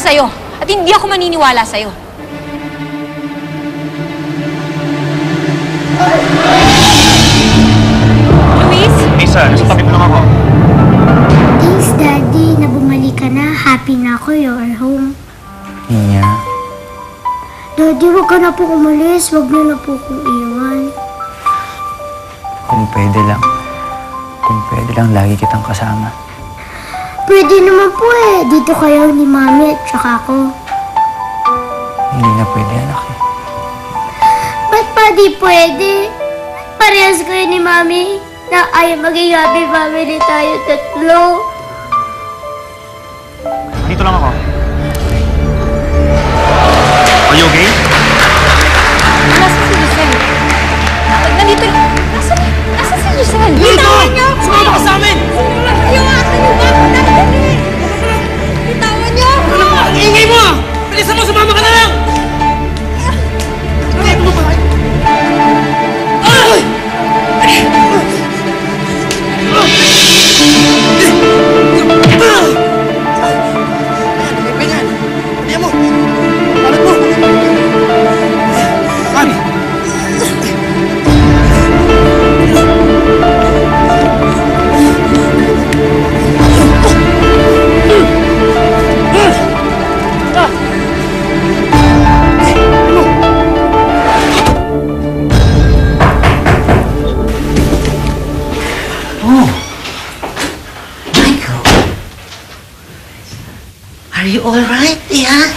sa'yo. At hindi ako maniniwala sa'yo. Luis? Lisa, nasa tabi mo lang ako. Thanks, Daddy, na bumalik ka na. Happy na ako, you're home. Niya, Daddy, wag ka na po umalis. Wag na po kong iwan. kung pwede lang lagi kitang kasama. Pwede naman po eh. Dito kayo ni Mami at saka ako. Hindi na pwede, anak eh. Ba't pa di pwede? Parehas kayo ni Mami na ayaw maging happy family tayo tatlo. Dito lang ako. Are you okay? Nasaan si Giselle? Nandito lang. Nasaan si Giselle? Bitawan niyo ako! Sumama ka sa amin! Wala kayo ata niyo ba? Dali! Bitawan niyo ako! Ang ingay mo ah! Bilisan mo, sumama ka na lang! Ay! Ano ba? Ay! Ganyan! Ganyan mo! Palat mo! Mami! Are you all right, Iha?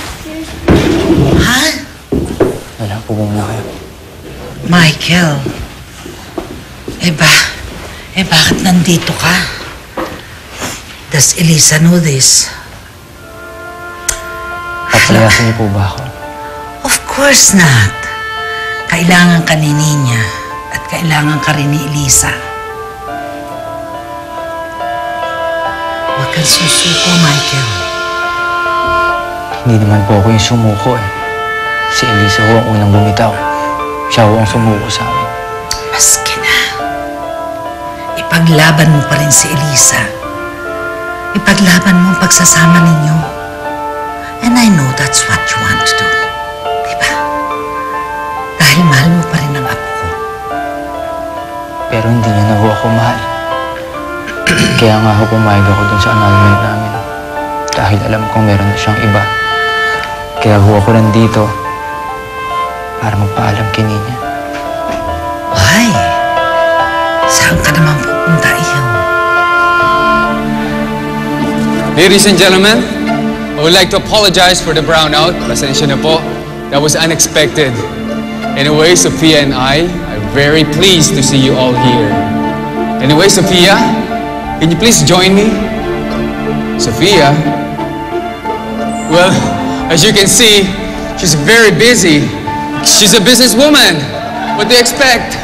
Ha? Wala po muna kayo. Michael. Bakit nandito ka? Does Elisa know this? Papalayasin niyo po ba ako? Of course not. Kailangan ka ni Ninya at kailangan ka rin ni Elisa. Huwag kang susuko, Michael. Hindi naman po ako yung sumuko eh. Si Elisa ho ang unang bumitaw. Siya ho ang sumuko sa amin. Maski na. Ipaglaban mo pa rin si Elisa. Ipaglaban mo ang pagsasama ninyo. And I know that's what you want to do. Diba? Dahil mahal mo pa rin ang apo ko. Pero hindi niya na ho ako mahal. Kaya nga ho pumayag ako dun sa annulment namin. Dahil alam kong meron na siyang iba. Kaya ho ako nandito para magpaalam kay Ninya. Why? Saan ka naman pupunta, iyaw? Ladies and gentlemen, I would like to apologize for the brownout. Pasensya na po. That was unexpected. Anyway, Sophia and I are very pleased to see you all here. Anyway, Sophia, can you please join me? Sophia? Well, as you can see, she's very busy. She's a businesswoman. What do you expect?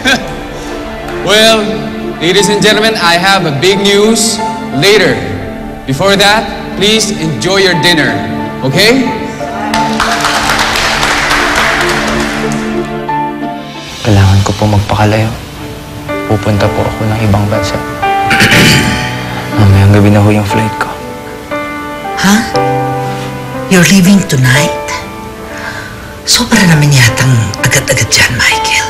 Well, ladies and gentlemen, I have a big news later. Before that, please enjoy your dinner, okay? Kailangan ko po magpakalayo. Pupunta po ako ng ibang bansa. Mamayang gabi na ho yung flight ko. Ha? You're leaving tonight? Sobra naman yatang agad-agad dyan, Michael.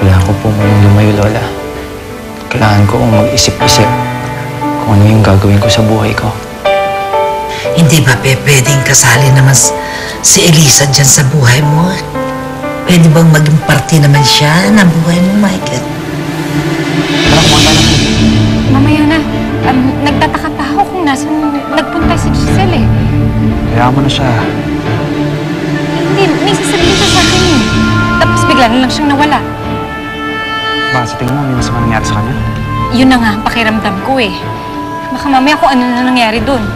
Kailangan ko po munang lumayo, Lola. Kailangan ko mag-isip-isip kung ano yung gagawin ko sa buhay ko. Hindi ba pwedeng kasali naman si Elisa dyan sa buhay mo? Pwede bang maging parte naman siya ng buhay mo, Michael? Tara, kumanta na. Mamaya na. Nagtataka pa ako kung nasan nagpunta si Giselle eh. Kaya mo na siya. Hindi, may sasabihin siya sa akin eh. Tapos bigla na lang siyang nawala. Ba, sa tingin mo, may masama nangyari sa kanya? Yun na nga ang pakiramdam ko eh. Baka mamaya kung ano na nangyari dun.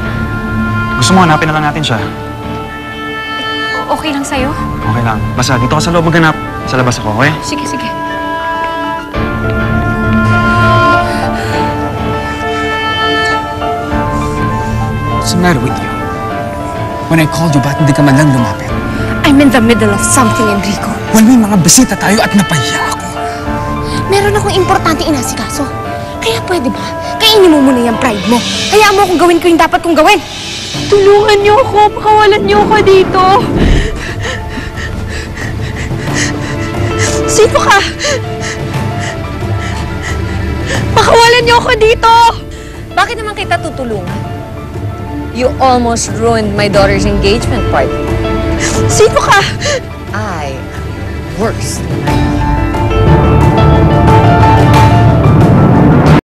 Gusto mo, hanapin na lang natin siya. Okay lang sa'yo? Okay lang. Basta, dito ka sa loob maghanap. Sa labas ako, okay? Sige, sige. What's the matter with you? When I called you, ba't hindi ka man lang lumapit? I'm in the middle of something, Enrico. Well, may mga bisita tayo at napahiya ako. Meron akong importante inasikaso. Kaya pwede ba? Kainin mo muna yung pride mo. Hayaan mo akong gawin ko yung dapat kong gawin. Tulungan niyo ako. Pakawalan niyo ako dito. Sino ka? Pakawalan niyo ako dito! Bakit naman kita tutulungan? You almost ruined my daughter's engagement party. Sino ka? I am worse than I am.